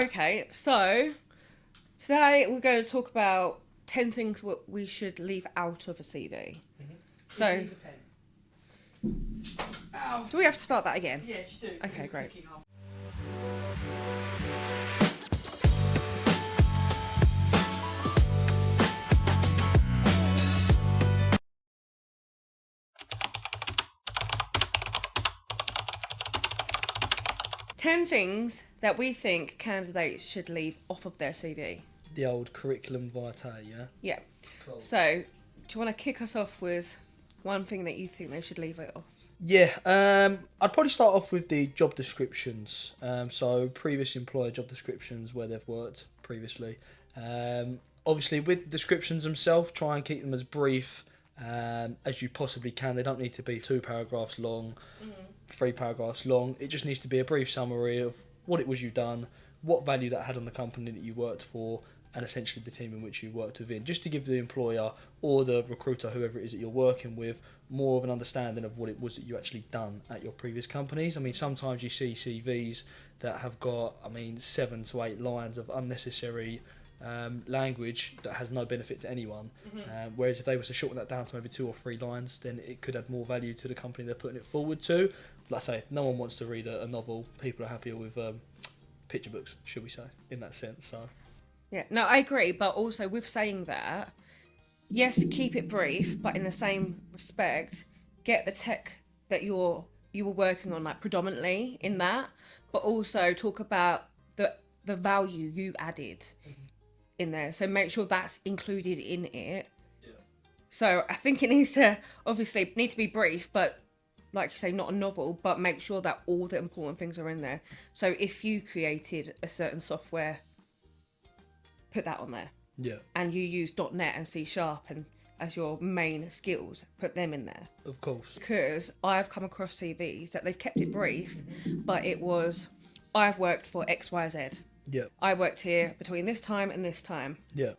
Okay, so today we're going to talk about 10 things what we should leave out of a CV. Mm-hmm. So, do we have to start that again? Yes, you do. Okay, great. 10 things that we think candidates should leave off of their CV. The old curriculum vitae, yeah? Yeah. Cool. So, do you want to kick us off with one thing that you think they should leave it off? Yeah, I'd probably start off with the job descriptions. So previous employer job descriptions where they've worked previously. Obviously, with descriptions themselves, try and keep them as brief as you possibly can. They don't need to be 2 paragraphs long, 3 paragraphs long. It just needs to be a brief summary of what it was you've done, what value that had on the company that you worked for, and essentially the team in which you worked within, just to give the employer or the recruiter, whoever it is that you're working with, more of an understanding of what it was that you actually done at your previous companies. I mean, sometimes you see CVs that have got, 7 to 8 lines of unnecessary language that has no benefit to anyone. Whereas if they were to shorten that down to maybe 2 or 3 lines, then it could add more value to the company they're putting it forward to. Like I say, no one wants to read a novel. People are happier with picture books, should we say, in that sense. So. Yeah, no, I agree, but also with saying that, yes, keep it brief, but in the same respect, get the tech that you were working on, like, predominantly in that, but also talk about the value you added in there. So make sure that's included in it. Yeah. So I think it needs to be brief, but like you say, not a novel, but make sure that all the important things are in there. So if you created a certain software, put that on there. Yeah. And you use .NET and C# and as your main skills, put them in there. Of course. Because I've come across CVs that they've kept it brief, but it was, I've worked for XYZ. Yeah. I worked here between this time and this time. Yeah.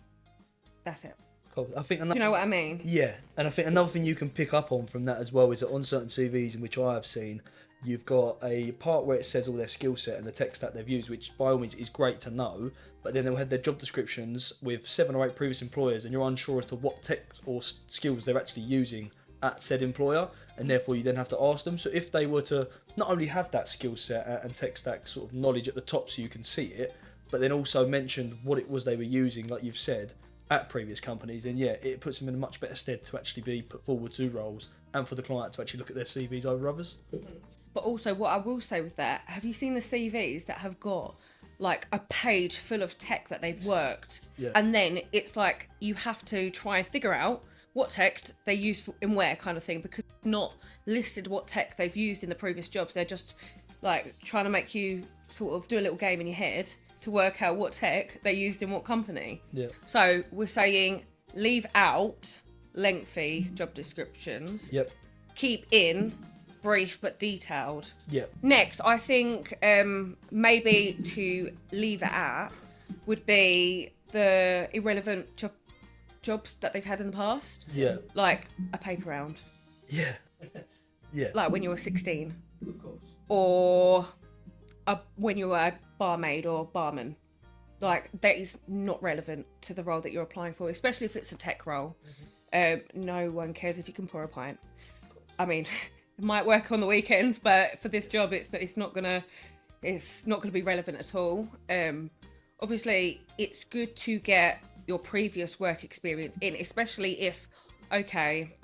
That's it. Cool. I think Do you know what I mean? Yeah, and I think another thing you can pick up on from that as well is that on certain CVs in which I have seen, you've got a part where it says all their skill set and the tech stack they've used, which by all means is great to know, but then they'll have their job descriptions with 7 or 8 previous employers and you're unsure as to what tech or skills they're actually using at said employer, and therefore you then have to ask them. So if they were to not only have that skill set and tech stack sort of knowledge at the top so you can see it, but then also mentioned what it was they were using, like you've said, at previous companies, and yeah, it puts them in a much better stead to actually be put forward to roles and for the client to actually look at their CVs over others. But also, what I will say with that, have you seen the CVs that have got like a page full of tech that they've worked? Yeah. And then it's like you have to try and figure out what tech they use in where kind of thing, because it's not listed what tech they've used in the previous jobs. They're just like trying to make you sort of do a little game in your head to work out what tech they used in what company. Yeah. So we're saying leave out lengthy job descriptions. Yep. Keep in brief but detailed. Yep. Next, I think maybe to leave it at would be the irrelevant jobs that they've had in the past. Yeah. Like a paper round. Yeah. Yeah. Like when you were 16. Of course. Or when you were a barmaid or barman. Like, that is not relevant to the role that you're applying for, especially if it's a tech role. No one cares if you can pour a pint. I mean, it might work on the weekends, but for this job, it's not gonna be relevant at all. Obviously, it's good to get your previous work experience in, especially if, okay,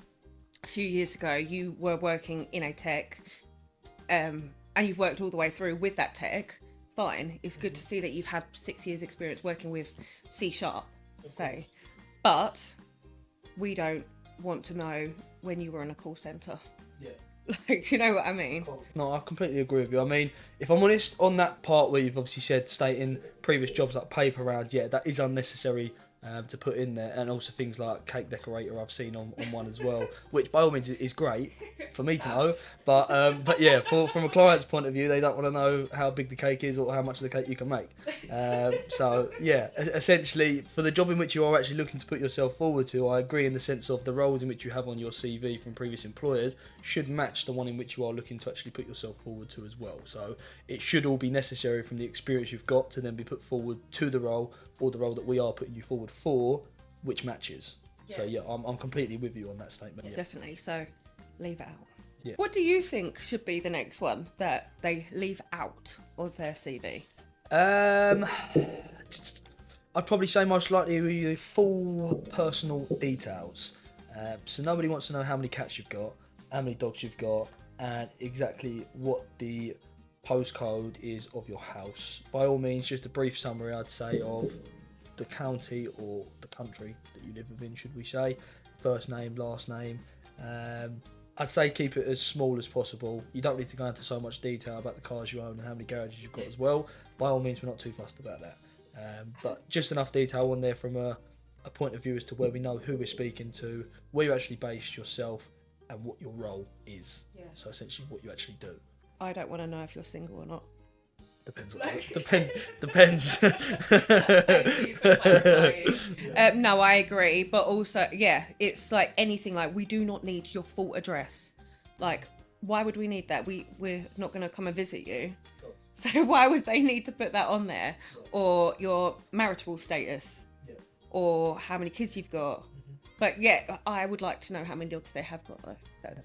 a few years ago you were working in a tech, and you've worked all the way through with that tech. Fine, it's good to see that you've had 6 years experience working with C#, say, but we don't want to know when you were in a call centre. Yeah. Like, do you know what I mean? No, I completely agree with you. I mean, if I'm honest, on that part where you've obviously said stating previous jobs like paper rounds, yeah, that is unnecessary to put in there, and also things like cake decorator I've seen on one as well, which by all means is great for me to know, but yeah, from a client's point of view, they don't want to know how big the cake is or how much of the cake you can make. So yeah, essentially for the job in which you are actually looking to put yourself forward to, I agree in the sense of the roles in which you have on your CV from previous employers should match the one in which you are looking to actually put yourself forward to as well. So it should all be necessary from the experience you've got to then be put forward to the role, for the role that we are putting you forward for, which matches. Yeah. So yeah, I'm completely with you on that statement. Yeah. Definitely. So leave it out. Yeah. What do you think should be the next one that they leave out of their CV? I'd probably say most likely the full personal details. So nobody wants to know how many cats you've got, how many dogs you've got, and exactly what the postcode is of your house. By all means, just a brief summary, I'd say, of the county or the country that you live within, should we say. First name, last name. I'd say keep it as small as possible. You don't need to go into so much detail about the cars you own and how many garages you've got as well. By all means, we're not too fussed about that. But just enough detail on there from a point of view as to where we know who we're speaking to, where you actually based yourself, and what your role is. Yeah. So essentially what you actually do. I don't want to know if you're single or not. Depends. Depends. Thank you for clarifying. No, I agree. But also, yeah, it's like anything. Like, we do not need your full address. Like, why would we need that? We're not going to come and visit you. So why would they need to put that on there? Or your marital status. Yeah. Or how many kids you've got. But yeah, I would like to know how many dogs they have got though.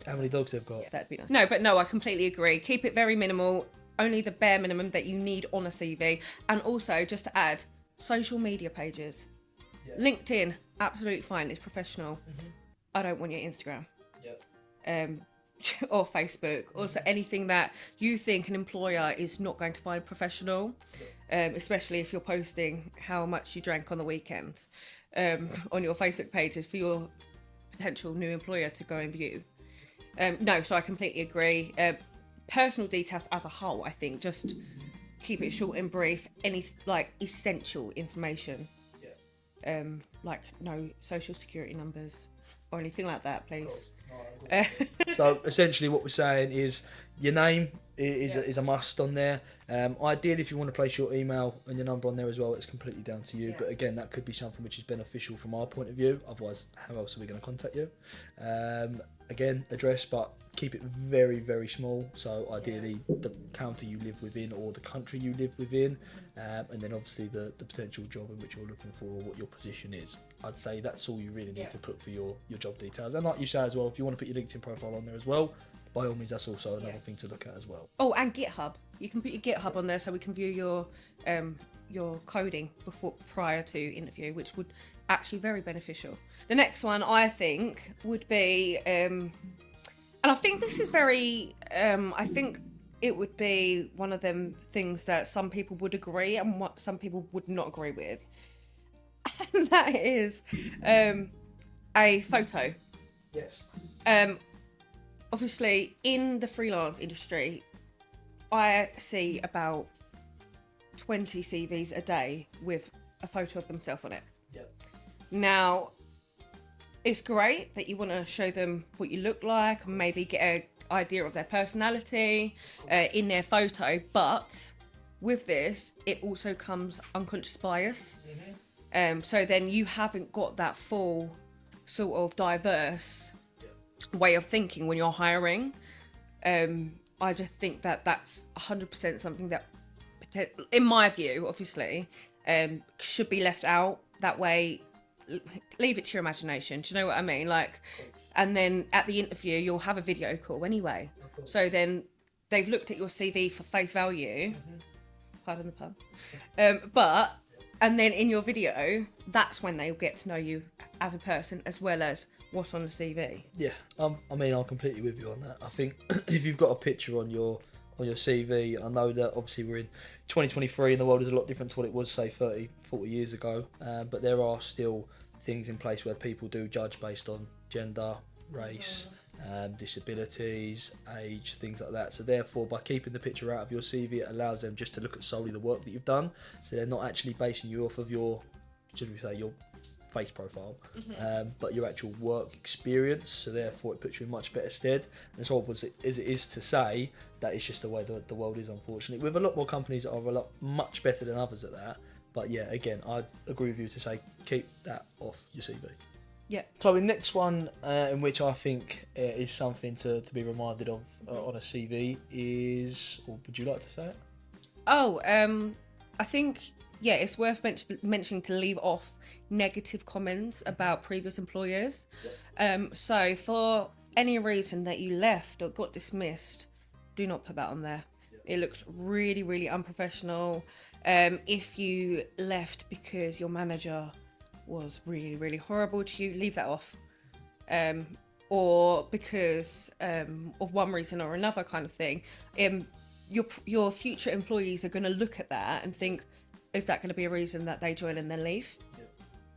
How many dogs they've got? Yeah, that'd be nice. No, I completely agree. Keep it very minimal. Only the bare minimum that you need on a CV. And also, just to add, social media pages. Yeah. LinkedIn, absolutely fine. It's professional. Mm-hmm. I don't want your Instagram. Yep. Or Facebook. Mm-hmm. Also, anything that you think an employer is not going to find professional, especially if you're posting how much you drank on the weekends. On your Facebook pages for your potential new employer to go and view. No, so I completely agree. Personal details as a whole, I think, just keep it short and brief. Any like essential information, like no social security numbers or anything like that, please. So essentially, what we're saying is your name is a must on there. Ideally, if you want to place your email and your number on there as well, it's completely down to you. Yeah. But again, that could be something which is beneficial from our point of view. Otherwise, how else are we going to contact you? Again, address, but keep it very, very small. So ideally, the county you live within or the country you live within, and then obviously the potential job in which you're looking for or what your position is. I'd say that's all you really need to put for your job details. And like you say as well, if you want to put your LinkedIn profile on there as well, by all means, that's also another thing to look at as well. Oh, and GitHub. You can put your GitHub on there so we can view your coding prior to interview, which would actually be very beneficial. The next one, I think, would be, and I think this is very, I think it would be one of them things that some people would agree and what some people would not agree with. And that is a photo. Yes. Obviously, in the freelance industry, I see about 20 CVs a day with a photo of themselves on it. Yep. Now, it's great that you want to show them what you look like, maybe get an idea of their personality in their photo, but with this, it also comes unconscious bias. Mm-hmm. So then you haven't got that full sort of diverse way of thinking when you're hiring. I just think that that's 100% something that, in my view, obviously, should be left out. That way, leave it to your imagination. Do you know what I mean? Like, and then at the interview, you'll have a video call anyway. So then they've looked at your CV for face value. Mm-hmm. Pardon the pun. And then in your video, that's when they'll get to know you as a person as well as what's on the CV. Yeah, I mean, I'm completely with you on that. I think if you've got a picture on your CV, I know that obviously we're in 2023 and the world is a lot different to what it was, say, 30, 40 years ago. But there are still things in place where people do judge based on gender, race, disabilities, age, things like that. So therefore, by keeping the picture out of your CV, it allows them just to look at solely the work that you've done. So they're not actually basing you off of your, should we say, your face profile, but your actual work experience. So therefore, it puts you in much better stead. And as horrible as it is to say, that is just the way the world is, unfortunately. With a lot more companies that are much better than others at that. But yeah, again, I'd agree with you to say keep that off your CV. Yeah. So the next one, in which I think is something to be reminded of on a CV is, or would you like to say it? Oh, I think, yeah, it's worth mentioning to leave off negative comments about previous employers. So for any reason that you left or got dismissed, do not put that on there. It looks really, really unprofessional. If you left because your manager was really, really horrible to you, leave that off. Or because of one reason or another kind of thing. Your future employees are going to look at that and think, is that going to be a reason that they join and then leave? Yeah.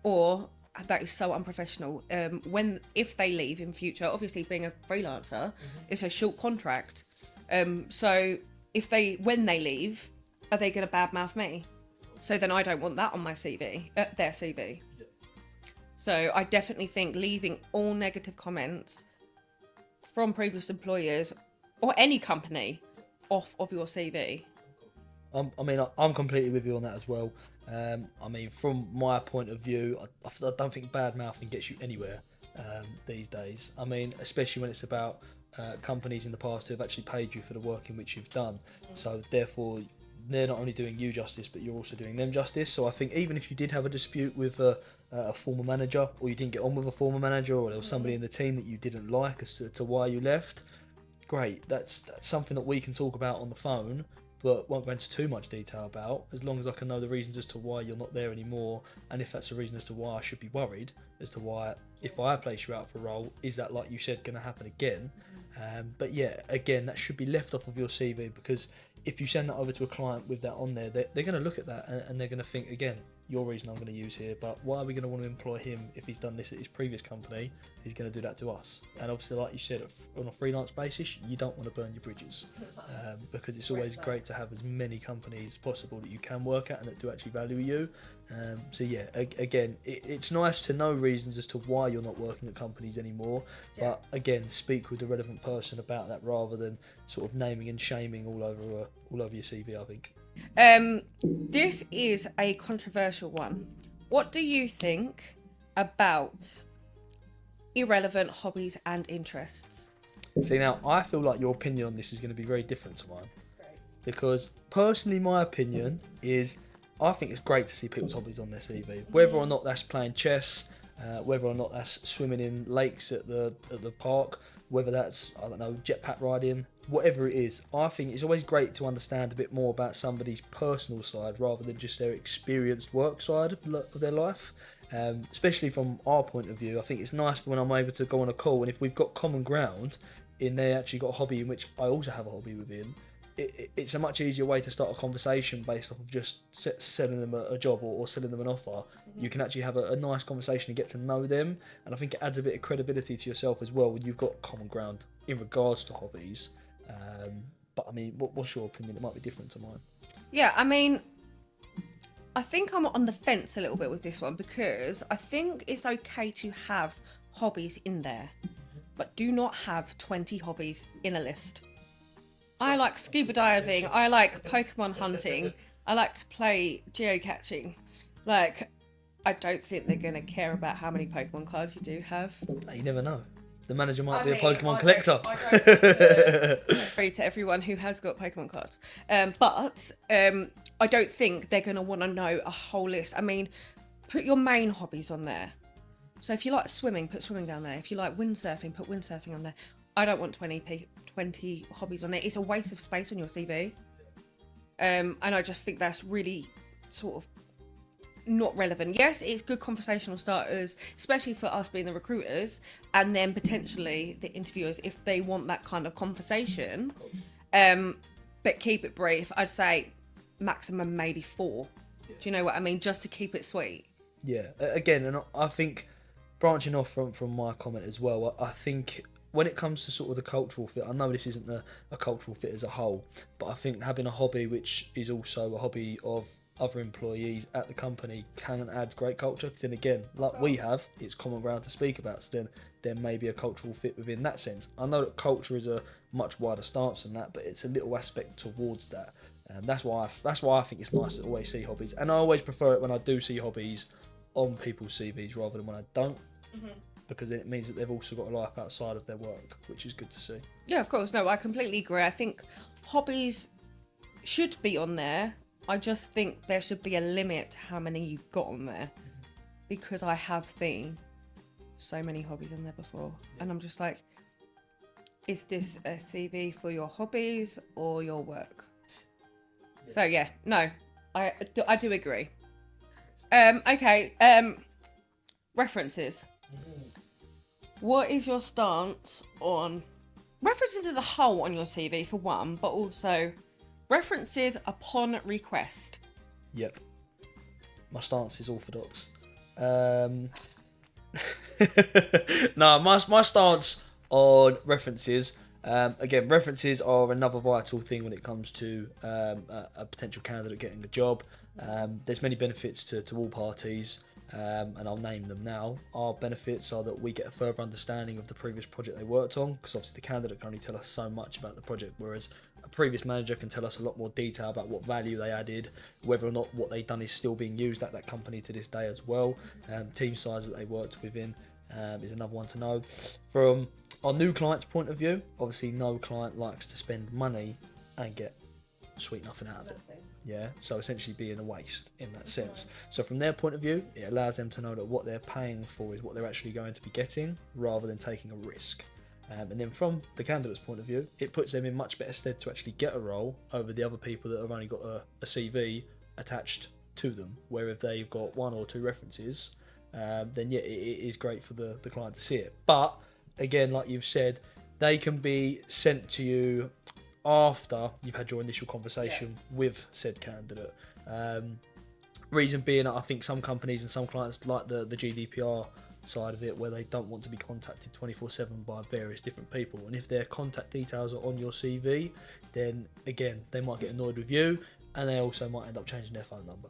Or that is so unprofessional. If they leave in future, obviously being a freelancer, it's a short contract. So when they leave, are they going to badmouth me? So then I don't want that on my CV, their CV. Yeah. So I definitely think leaving all negative comments from previous employers or any company off of your CV. I'm completely with you on that as well. From my point of view, I don't think bad mouthing gets you anywhere these days. Especially when it's about companies in the past who have actually paid you for the work in which you've done. So therefore, they're not only doing you justice, but you're also doing them justice. So I think even if you did have a dispute with a former manager, or you didn't get on with a former manager, or there was somebody in the team that you didn't like as to why you left, great. That's something that we can talk about on the phone, but won't go into too much detail about, as long as I can know the reasons as to why you're not there anymore, and if that's a reason as to why I should be worried as to why, if I place you out for a role, is that, like you said, going to happen again? But yeah, again, that should be left off of your CV, because if you send that over to a client with that on there, they're going to look at that and they're going to think, again, your reason I'm going to use here, but why are we going to want to employ him if he's done this at his previous company? He's going to do that to us. And obviously, like you said, on a freelance basis, you don't want to burn your bridges, because it's always great to have as many companies as possible that you can work at and that do actually value you. So yeah, again, it's nice to know reasons as to why you're not working at companies anymore, but again, speak with the relevant person about that rather than sort of naming and shaming all over your CV, I think. This is a controversial one. What do you think about irrelevant hobbies and interests? See, now, I feel like your opinion on this is going to be very different to mine. Because, personally, my opinion is, I think it's great to see people's hobbies on their CV. Whether or not that's playing chess, whether or not that's swimming in lakes at the park, whether that's, I don't know, jetpack riding, whatever it is, I think it's always great to understand a bit more about somebody's personal side rather than just their experienced work side of their life. Especially from our point of view, I think it's nice when I'm able to go on a call, and if we've got common ground in they actually got a hobby in which I also have a hobby within, it's a much easier way to start a conversation based off of just selling them a job or selling them an offer. You can actually have a nice conversation and get to know them, and I think it adds a bit of credibility to yourself as well when you've got common ground in regards to hobbies. But what's your opinion? It might be different to mine. Yeah, I think I'm on the fence a little bit with this one, because I think it's okay to have hobbies in there, but do not have 20 hobbies in a list. I like scuba diving, I like Pokemon hunting, I like to play geocaching. I don't think they're going to care about how many Pokemon cards you do have. You never know. The manager might be a Pokemon collector. Sorry to everyone who has got Pokemon cards. But I don't think they're going to want to know a whole list. Put your main hobbies on there. So if you like swimming, put swimming down there. If you like windsurfing, put windsurfing on there. I don't want 20 hobbies on there. It's a waste of space on your CV. And I just think that's really sort of not relevant. Yes, it's good conversational starters, especially for us being the recruiters, and then potentially the interviewers if they want that kind of conversation. But keep it brief. I'd say maximum maybe 4. Do you know what I mean? Just to keep it sweet. Yeah. Again, and I think branching off from my comment as well, I think when it comes to sort of the cultural fit, I know this isn't a cultural fit as a whole, but I think having a hobby which is also a hobby of other employees at the company can add great culture. Because then again, like we have, it's common ground to speak about. So then there may be a cultural fit within that sense. I know that culture is a much wider stance than that, but it's a little aspect towards that. That's why I think it's nice to always see hobbies, and I always prefer it when I do see hobbies on people's CVs rather than when I don't, because then it means that they've also got a life outside of their work, which is good to see. Yeah, of course. No, I completely agree. I think hobbies should be on there. I just think there should be a limit to how many you've got on there, because I have seen so many hobbies on there before, and I'm just like, is this a CV for your hobbies or your work? So yeah, no, I do agree. Okay. References. What is your stance on references as a whole on your CV for one, but also references upon request? Yep. My stance is orthodox. No, my stance on references. Again, references are another vital thing when it comes to a potential candidate getting a job. There's many benefits to all parties, and I'll name them now. Our benefits are that we get a further understanding of the previous project they worked on, because obviously the candidate can only tell us so much about the project, whereas a previous manager can tell us a lot more detail about what value they added, whether or not what they've done is still being used at that company to this day as well. Team size that they worked within is another one to know. From our new client's point of view, obviously no client likes to spend money and get sweet nothing out of it. Yeah, so essentially being a waste in that sense. So from their point of view, it allows them to know that what they're paying for is what they're actually going to be getting, rather than taking a risk. And then from the candidate's point of view, it puts them in much better stead to actually get a role over the other people that have only got a CV attached to them, where if they've got one or two references, then yeah, it is great for the client to see it. But again, like you've said, they can be sent to you after you've had your initial conversation with said candidate. Reason being, I think some companies and some clients like the GDPR side of it, where they don't want to be contacted 24/7 by various different people, and if their contact details are on your CV, then again they might get annoyed with you, and they also might end up changing their phone number.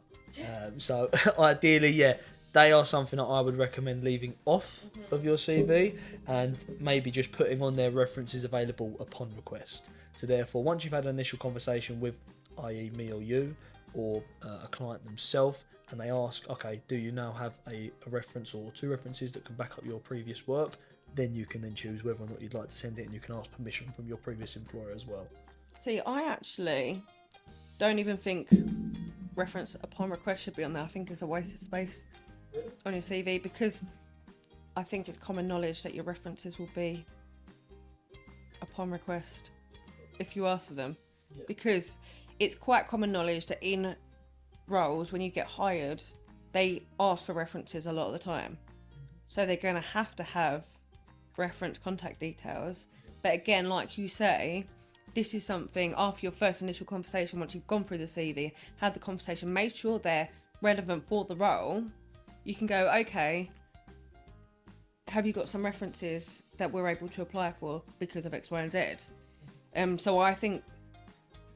So ideally, yeah, they are something that I would recommend leaving off of your CV, and maybe just putting on their references available upon request. So therefore, once you've had an initial conversation with, i.e. me or you, or a client themselves, and they ask, okay, do you now have a reference or two references that can back up your previous work, then you can then choose whether or not you'd like to send it, and you can ask permission from your previous employer as well. See, I actually don't even think reference upon request should be on there. I think it's a waste of space on your CV, because I think it's common knowledge that your references will be upon request if you ask for them. Because it's quite common knowledge that in roles, when you get hired, they ask for references a lot of the time, so they're going to have reference contact details. But again, like you say, this is something after your first initial conversation, once you've gone through the CV, had the conversation, made sure they're relevant for the role, you can go, okay, have you got some references that we're able to apply for because of X, Y, and Z? So I think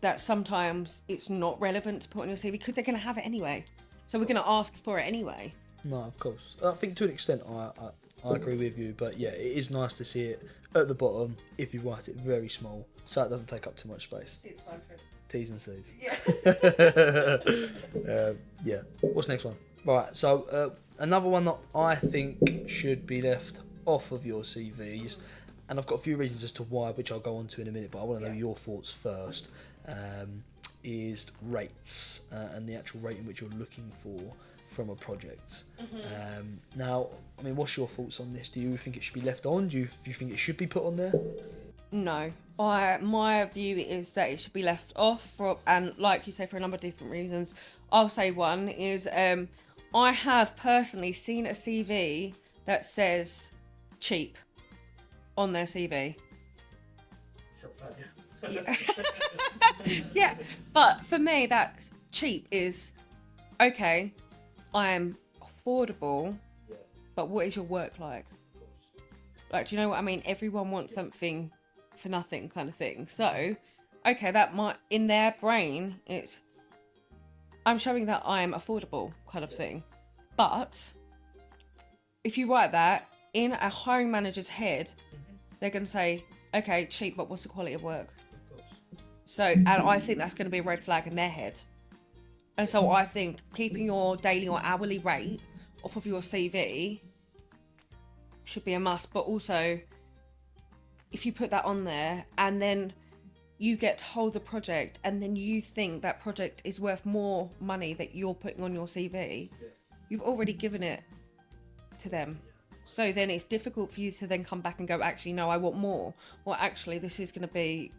that sometimes it's not relevant to put on your CV because they're going to have it anyway. So we're going to ask for it anyway. No, of course. I think to an extent I agree with you, but yeah, it is nice to see it at the bottom if you write it very small, so it doesn't take up too much space. T's and C's. Yeah. Yeah. What's next one? Right, so another one that I think should be left off of your CVs, and I've got a few reasons as to why, which I'll go on to in a minute, but I want to know your thoughts first, is rates and the actual rate in which you're looking for from a project. Now, I mean, what's your thoughts on this? Do you think it should be left on? Do you think it should be put on there? No. My view is that it should be left off, and like you say, for a number of different reasons. I'll say one is I have personally seen a CV that says cheap on their CV. Yeah. Yeah, but for me, that's cheap is okay. I am affordable, but what is your work like? Like, do you know what I mean? Everyone wants something for nothing, kind of thing. So, okay, that might, in their brain, it's I'm showing that I'm affordable kind of thing. But if you write that in a hiring manager's head, they're going to say, okay, cheap, but what's the quality of work? Of course. So, and I think that's going to be a red flag in their head. And so I think keeping your daily or hourly rate off of your CV should be a must. But also, if you put that on there and then you get told the project and then you think that project is worth more money that you're putting on your CV, you've already given it to them. So then it's difficult for you to then come back and go, actually, no, I want more. Or actually, this is going to be,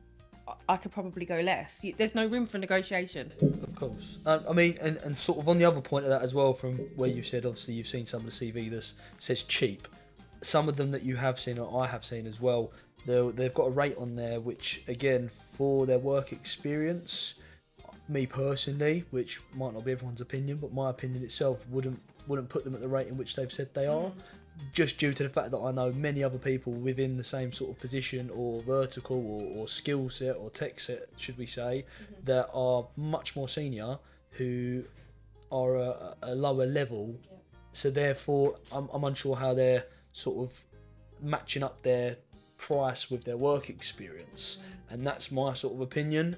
I could probably go less. There's no room for negotiation. Of course. I mean, and sort of on the other point of that as well, from where you said, obviously, you've seen some of the CV that says cheap. Some of them that you have seen, or I have seen as well, they've got a rate on there, which, again, for their work experience, me personally, which might not be everyone's opinion, but my opinion itself wouldn't put them at the rate in which they've said they are. Just due to the fact that I know many other people within the same sort of position or vertical or skill set or tech set, should we say, that are much more senior who are a lower level. So therefore, I'm unsure how they're sort of matching up their price with their work experience, and that's my sort of opinion.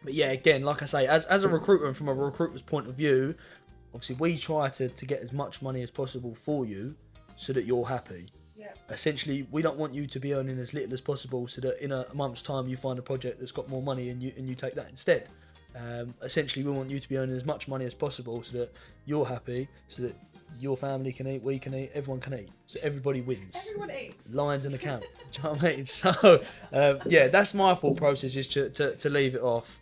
But yeah, again, like I say, as a recruiter and from a recruiter's point of view, obviously we try to get as much money as possible for you so that you're happy. Essentially, we don't want you to be earning as little as possible so that in a month's time you find a project that's got more money and you take that instead. Essentially, we want you to be earning as much money as possible so that you're happy, so that your family can eat, we can eat, everyone can eat. So everybody wins. Everyone eats. Lions in the camp. Do you know what I mean? So, yeah, that's my thought process, is to leave it off.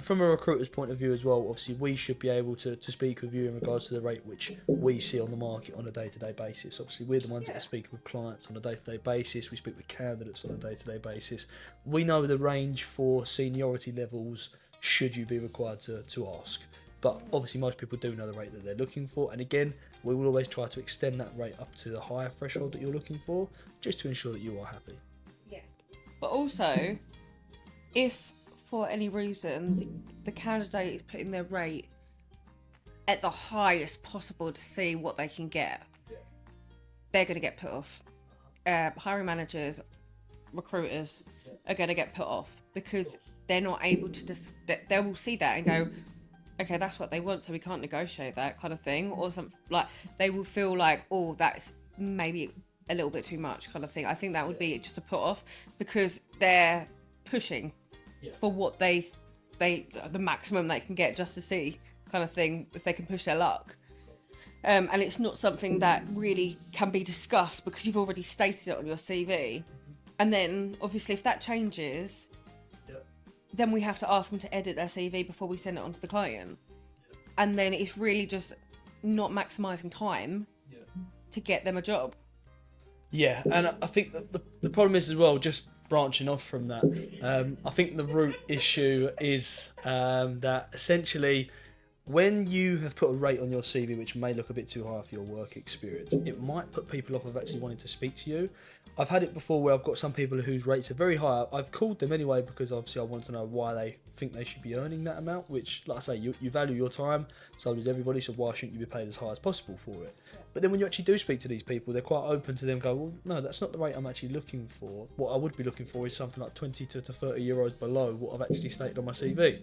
From a recruiter's point of view as well, obviously we should be able to speak with you in regards to the rate which we see on the market on a day-to-day basis. Obviously, we're the ones that are speaking with clients on a day-to-day basis. We speak with candidates on a day-to-day basis. We know the range for seniority levels should you be required to ask. But obviously most people do know the rate that they're looking for. And again, we will always try to extend that rate up to the higher threshold that you're looking for, just to ensure that you are happy. Yeah. But also, if for any reason the candidate is putting their rate at the highest possible to see what they can get, they're going to get put off. Hiring managers, recruiters are going to get put off because they're not able to they will see that and go, okay, that's what they want, so we can't negotiate that kind of thing, or something. Like, they will feel like, oh, that's maybe a little bit too much kind of thing. I think that would be just a put off because they're pushing for what the maximum they can get just to see kind of thing, if they can push their luck. And it's not something that really can be discussed because you've already stated it on your CV. And then obviously if that changes, then we have to ask them to edit their CV before we send it on to the client. And then it's really just not maximising time to get them a job. Yeah, and I think that the problem is as well, just branching off from that, I think the root issue is that essentially when you have put a rate on your CV which may look a bit too high for your work experience, it might put people off of actually wanting to speak to you. I've had it before where I've got some people whose rates are very high. I've called them anyway because obviously I want to know why they think they should be earning that amount, which, like I say, you value your time, so does everybody, so why shouldn't you be paid as high as possible for it? But then when you actually do speak to these people, they're quite open to them, go, well, no, that's not the rate I'm actually looking for. What I would be looking for is something like 20 to 30 euros below what I've actually stated on my CV.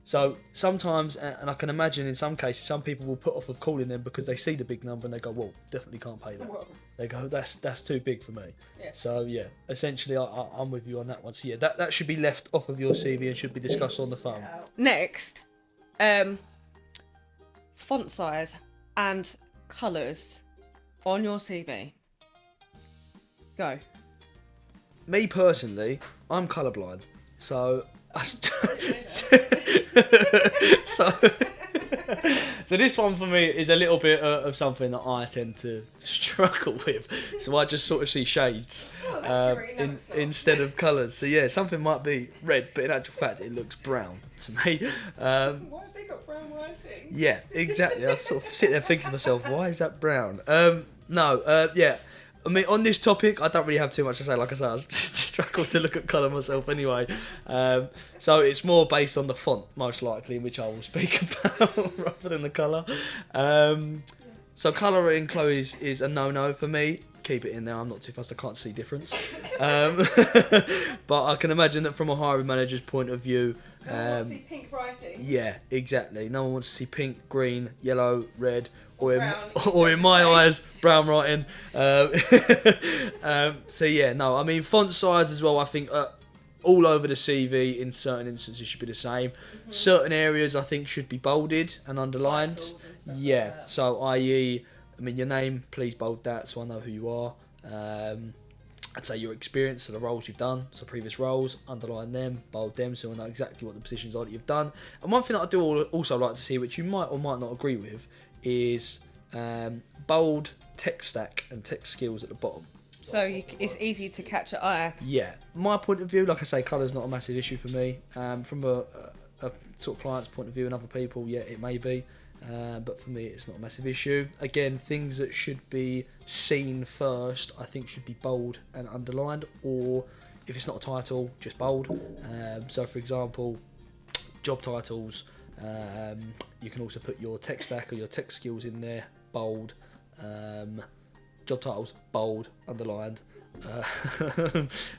So sometimes, and I can imagine in some cases, some people will put off of calling them because they see the big number and they go, well, definitely can't pay that. They go, that's too big for me. So yeah, essentially I'm with you on that one. So yeah, that should be left off of your CV and should be discussed on the phone. Next, font size and colours on your CV. Go. Me personally, I'm colourblind, so so this one for me is a little bit of something that I tend to struggle with. So I just sort of see shades instead of colours. So yeah, something might be red, but in actual fact it looks brown to me. Why have they got brown writing? Yeah, exactly. I sort of sit there thinking to myself, why is that brown? Yeah. I mean, on this topic, I don't really have too much to say. Like I said, I struggle to look at colour myself anyway. So it's more based on the font, most likely, which I will speak about rather than the colour. So colour in clothes is a no-no for me. Keep it in there. I'm not too fussed. I can't see difference. But I can imagine that from a hiring manager's point of view. No one wants to see pink writing. Yeah, exactly. No one wants to see pink, green, yellow, red, or Brown, in my eyes, brown writing. So yeah, no. I mean, font size as well. I think all over the CV in certain instances should be the same. Mm-hmm. Certain areas I think should be bolded and underlined. Yeah. Like so, i.e., I mean, your name, please bold that so I know who you are. I'd say your experience, so the roles you've done, so previous roles, underline them, bold them, so I know exactly what the positions are that you've done. And one thing that I do also like to see, which you might or might not agree with, is bold tech stack and tech skills at the bottom. So it's easy to catch an eye. Yeah. My point of view, like I say, colour's not a massive issue for me. From a sort of client's point of view and other people, yeah, it may be. But for me, it's not a massive issue. Again, things that should be seen first, I think should be bold and underlined, or if it's not a title, just bold. So, for example, job titles, you can also put your tech stack or your tech skills in there, bold. Job titles, bold, underlined.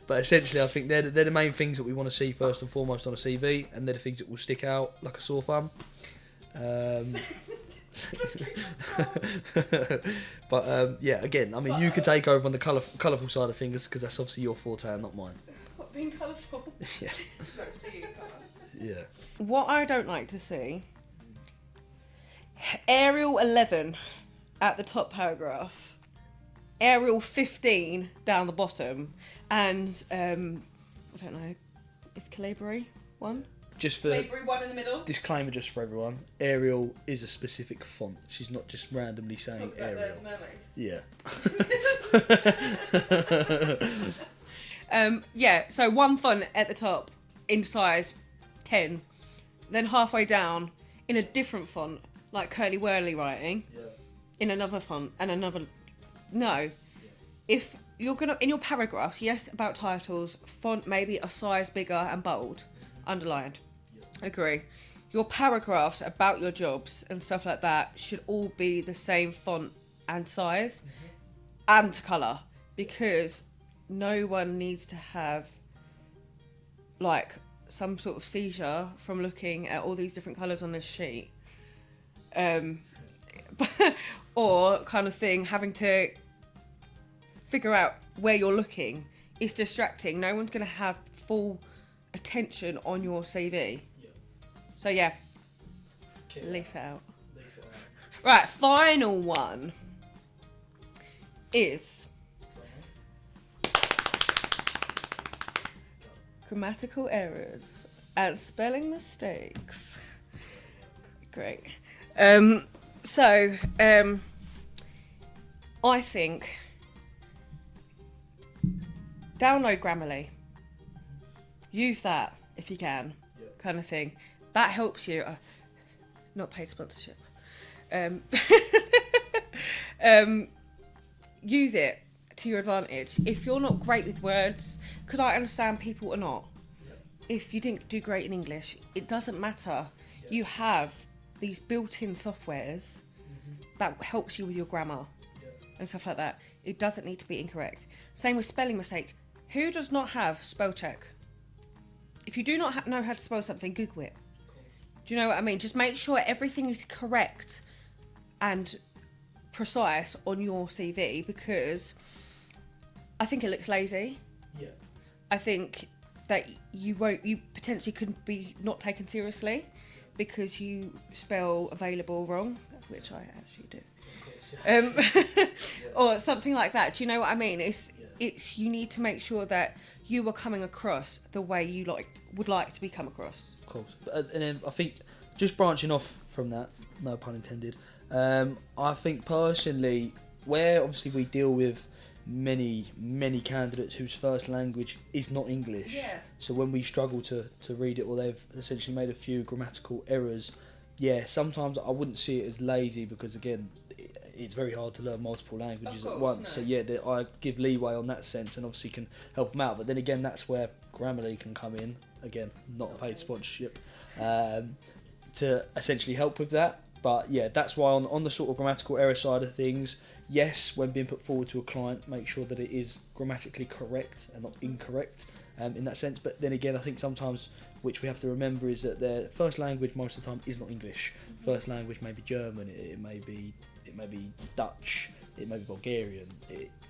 But essentially, I think they're the main things that we want to see first and foremost on a CV, and they're the things that will stick out like a sore thumb. But yeah, again, I mean, you could take over on the colourful side of things because that's obviously your forte and not mine. What, being colourful? Yeah. Don't see you colour. Yeah. What I don't like to see, Arial 11 at the top paragraph, Arial 15 down the bottom, and I don't know, is Calabria one? Just for Calabria one in the middle. disclaimer, just for everyone, Arial is a specific font. She's not just randomly saying Talk about Arial. the mermaid. Yeah. So one font at the top in size 10, then halfway down in a different font, like curly whirly writing, in another font and another. No, if you're gonna in your paragraphs, yes, about titles, font maybe a size bigger and bold. Underlined. Agree. Your paragraphs about your jobs and stuff like that should all be the same font and size and colour, because no one needs to have like some sort of seizure from looking at all these different colours on this sheet. Or kind of thing, having to figure out where you're looking is distracting. No one's going to have full attention on your CV. So yeah, leaf it out. Right, final one is grammatical errors and spelling mistakes. Great. I think download Grammarly. Use that if you can, kind of thing. That helps you. Not paid sponsorship. Use it to your advantage. If you're not great with words, because I understand people are not. If you didn't do great in English, it doesn't matter. You have these built-in softwares that helps you with your grammar and stuff like that. It doesn't need to be incorrect. Same with spelling mistakes. Who does not have spell check? If you do not know how to spell something, Google it. Do you know what I mean? Just make sure everything is correct and precise on your CV, because I think it looks lazy. Yeah. I think that you potentially could be not taken seriously because you spell available wrong, which I actually do. Or something like that. Do you know what I mean? It's you need to make sure that you are coming across the way you would like to be come across. Of course. And then I think, just branching off from that, no pun intended, I think personally, where obviously we deal with many candidates whose first language is not English, so when we struggle to read it, or they've essentially made a few grammatical errors, sometimes I wouldn't see it as lazy, because again, it's very hard to learn multiple languages Of at course, once. So no. yeah, I give leeway on that sense, and obviously can help them out. But then again, that's where Grammarly can come in. Again, not a paid sponsorship, to essentially help with that. But yeah, that's why on the sort of grammatical error side of things, yes, when being put forward to a client, make sure that it is grammatically correct and not incorrect in that sense. But then again, I think sometimes, which we have to remember, is that their first language most of the time is not English. First language may be German, it may be Dutch, it may be Bulgarian,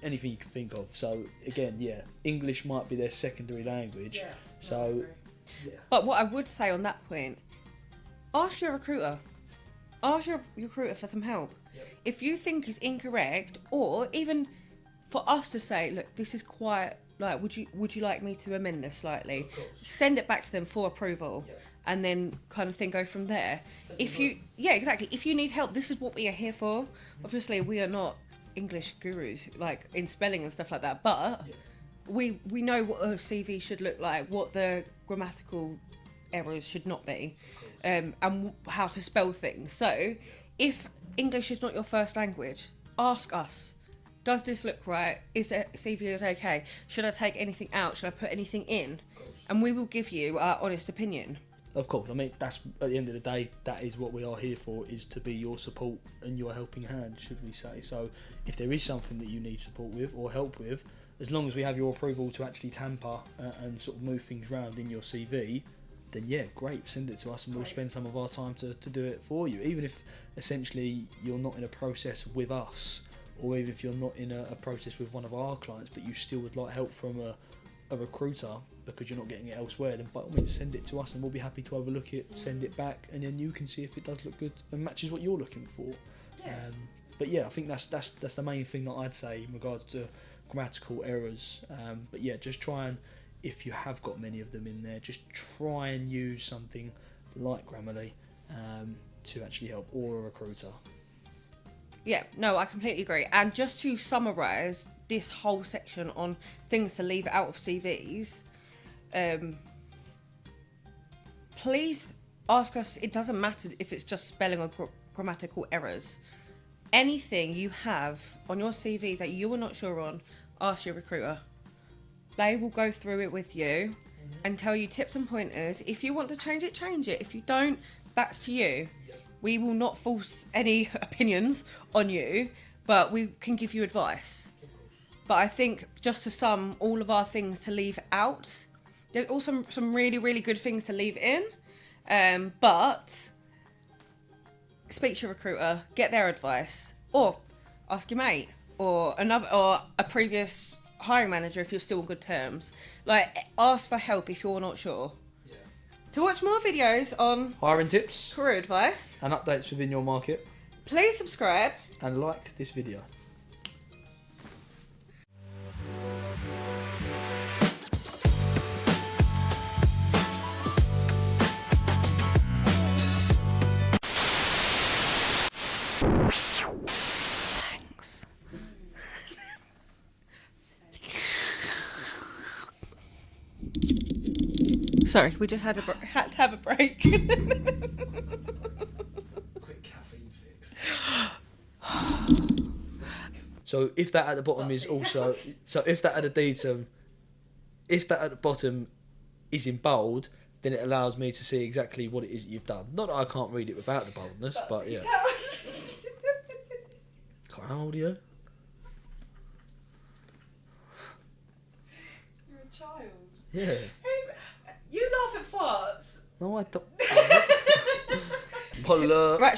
anything you can think of. So again, yeah, English might be their secondary language. Yeah, So, yeah. But what I would say on that point, ask your recruiter. Ask your recruiter for some help. Yep. If you think it's incorrect, or even for us to say, look, this is quite like, would you like me to amend this slightly? Send it back to them for approval, Yep. and then kind of then go from there. If you need help, this is what we are here for. Obviously, we are not English gurus like in spelling and stuff like that, but we know what a CV should look like, what the grammatical errors should not be, and how to spell things. So if English is not your first language, ask us, does this look right? Is it CV is okay? Should I take anything out? Should I put anything in? And we will give you our honest opinion. Of course, I mean, that's, at the end of the day, that is what we are here for, is to be your support and your helping hand, should we say. So if there is something that you need support with or help with, as long as we have your approval to actually tamper and sort of move things around in your CV, then yeah, great, send it to us and we'll spend some of our time to do it for you. Even if essentially you're not in a process with us, or even if you're not in a process with one of our clients, but you still would like help from a recruiter because you're not getting it elsewhere, then by all means send it to us and we'll be happy to overlook it, send it back, and then you can see if it does look good and matches what you're looking for. Yeah. But yeah, I think that's the main thing that I'd say in regards to grammatical errors. But yeah, just try and, if you have got many of them in there, just try and use something like Grammarly to actually help, or a recruiter. Yeah, no, I completely agree. And just to summarise this whole section on things to leave out of CVs, please ask us. It doesn't matter if it's just spelling or grammatical errors. Anything you have on your CV that you are not sure on, ask your recruiter. They will go through it with you and tell you tips and pointers. If you want to change it, change it. If you don't, that's to you. We will not force any opinions on you, but we can give you advice. But I think just to sum all of our things to leave out, there's also some really, really good things to leave in. But speak to your recruiter, get their advice, or ask your mate, or a previous hiring manager if you're still on good terms. Like, ask for help if you're not sure. To watch more videos on Hiring tips career advice and updates within your market, please subscribe and like this video. Thanks. Sorry, we just had to have a break. Quick caffeine fix. So if that at the bottom is also, so if that at the bottom is in bold, then it allows me to see exactly what it is that you've done. Not that I can't read it without the boldness, but yeah. How old are you? You're a child. Yeah. You laugh at farts. No, I don't. Right.